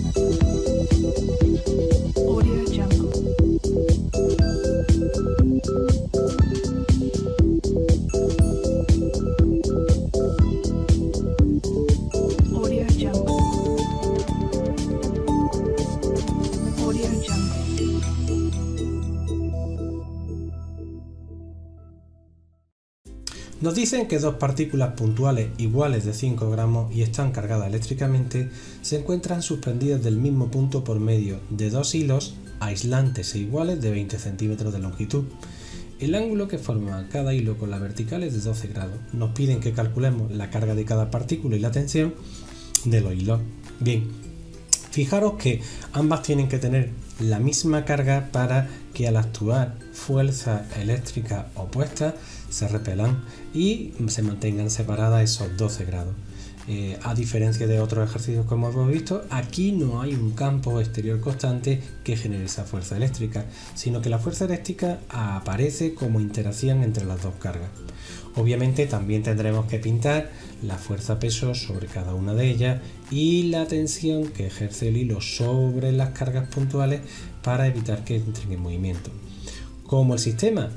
Audio Jungle. Audio Jungle. Audio Jungle. Nos dicen que dos partículas puntuales iguales de 5 gramos y están cargadas eléctricamente se encuentran suspendidas del mismo punto por medio de dos hilos aislantes e iguales de 20 centímetros de longitud. El ángulo que forma cada hilo con la vertical es de 12 grados. Nos piden que calculemos la carga de cada partícula y la tensión de los hilos. Bien, fijaros que ambas tienen que tener la misma carga para que al actuar fuerzas eléctricas opuestas se repelan y se mantengan separadas esos 12 grados. A diferencia de otros ejercicios como hemos visto, aquí no hay un campo exterior constante que genere esa fuerza eléctrica, sino que la fuerza eléctrica aparece como interacción entre las dos cargas. Obviamente también tendremos que pintar la fuerza-peso sobre cada una de ellas y la tensión que ejerce el hilo sobre las cargas puntuales para evitar que entren en movimiento. Como el sistema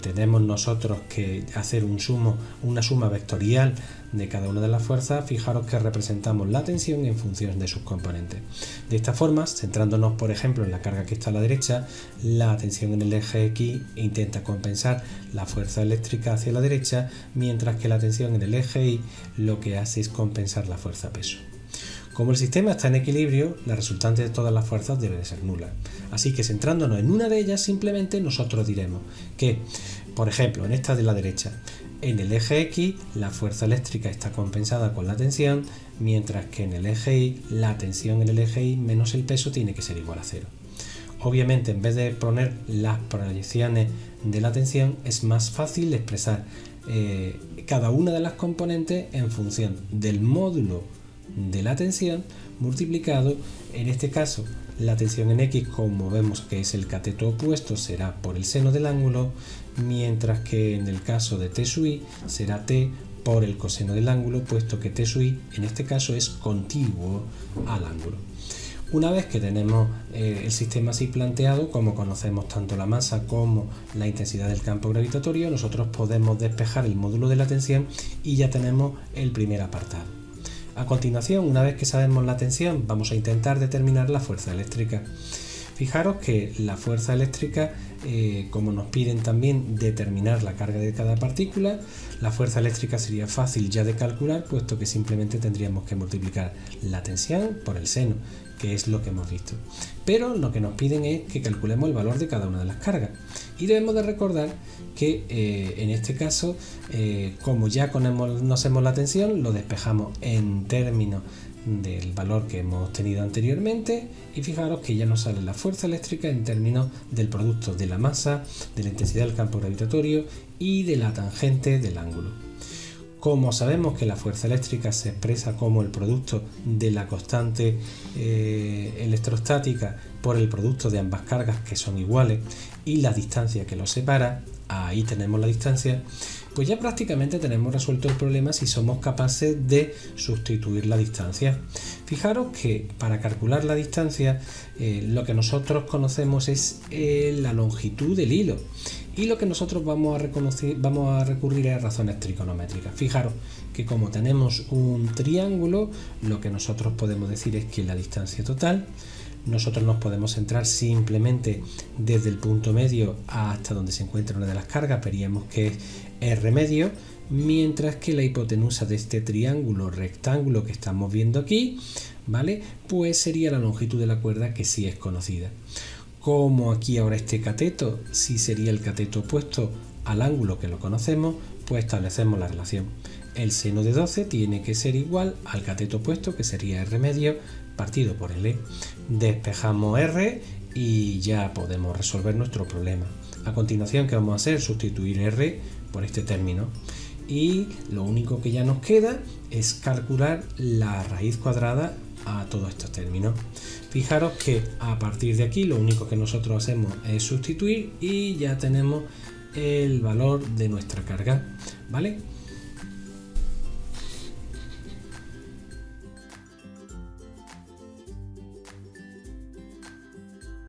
tenemos nosotros que hacer una suma vectorial de cada una de las fuerzas, fijaros que representamos la tensión en función de sus componentes. De esta forma, centrándonos por ejemplo en la carga que está a la derecha, la tensión en el eje X intenta compensar la fuerza eléctrica hacia la derecha, mientras que la tensión en el eje Y lo que hace es compensar la fuerza peso. Como el sistema está en equilibrio, la resultante de todas las fuerzas debe de ser nula. Así que centrándonos en una de ellas, simplemente nosotros diremos que, por ejemplo, en esta de la derecha, en el eje X la fuerza eléctrica está compensada con la tensión, mientras que en el eje Y la tensión en el eje Y menos el peso tiene que ser igual a 0. Obviamente, en vez de poner las proyecciones de la tensión, es más fácil expresar cada una de las componentes en función del módulo de la tensión multiplicado, en este caso la tensión en X, como vemos que es el cateto opuesto, será por el seno del ángulo, mientras que en el caso de T sub I será T por el coseno del ángulo, puesto que T sub I en este caso es contiguo al ángulo. Una vez que tenemos el sistema así planteado, como conocemos tanto la masa como la intensidad del campo gravitatorio, nosotros podemos despejar el módulo de la tensión y ya tenemos el primer apartado. A continuación, una vez que sabemos la tensión, vamos a intentar determinar la fuerza eléctrica. Fijaros que la fuerza eléctrica, como nos piden también determinar la carga de cada partícula, la fuerza eléctrica sería fácil ya de calcular, puesto que simplemente tendríamos que multiplicar la tensión por el seno, que es lo que hemos visto. Pero lo que nos piden es que calculemos el valor de cada una de las cargas. Y debemos de recordar que en este caso, como ya conocemos la tensión, lo despejamos en términos del valor que hemos tenido anteriormente y fijaros que ya nos sale la fuerza eléctrica en términos del producto de la masa, de la intensidad del campo gravitatorio y de la tangente del ángulo. Como sabemos que la fuerza eléctrica se expresa como el producto de la constante electrostática por el producto de ambas cargas que son iguales y la distancia que los separa, ahí tenemos la distancia, pues ya prácticamente tenemos resuelto el problema si somos capaces de sustituir la distancia. Fijaros que para calcular la distancia lo que nosotros conocemos es la longitud del hilo y lo que nosotros vamos a recurrir a razones trigonométricas. Fijaros que como tenemos un triángulo, lo que nosotros podemos decir es que la distancia total, nosotros nos podemos centrar simplemente desde el punto medio hasta donde se encuentra una de las cargas, veríamos que es R medio, mientras que la hipotenusa de este triángulo rectángulo que estamos viendo aquí, ¿vale? Pues sería la longitud de la cuerda, que sí es conocida. Como aquí ahora este cateto sí sería el cateto opuesto al ángulo que lo conocemos, pues establecemos la relación. El seno de 12 tiene que ser igual al cateto opuesto, que sería R medio, partido por L. Despejamos R y ya podemos resolver nuestro problema. A continuación, ¿qué vamos a hacer? Sustituir R por este término. Y lo único que ya nos queda es calcular la raíz cuadrada a todos estos términos. Fijaros que a partir de aquí lo único que nosotros hacemos es sustituir y ya tenemos el valor de nuestra carga, ¿vale?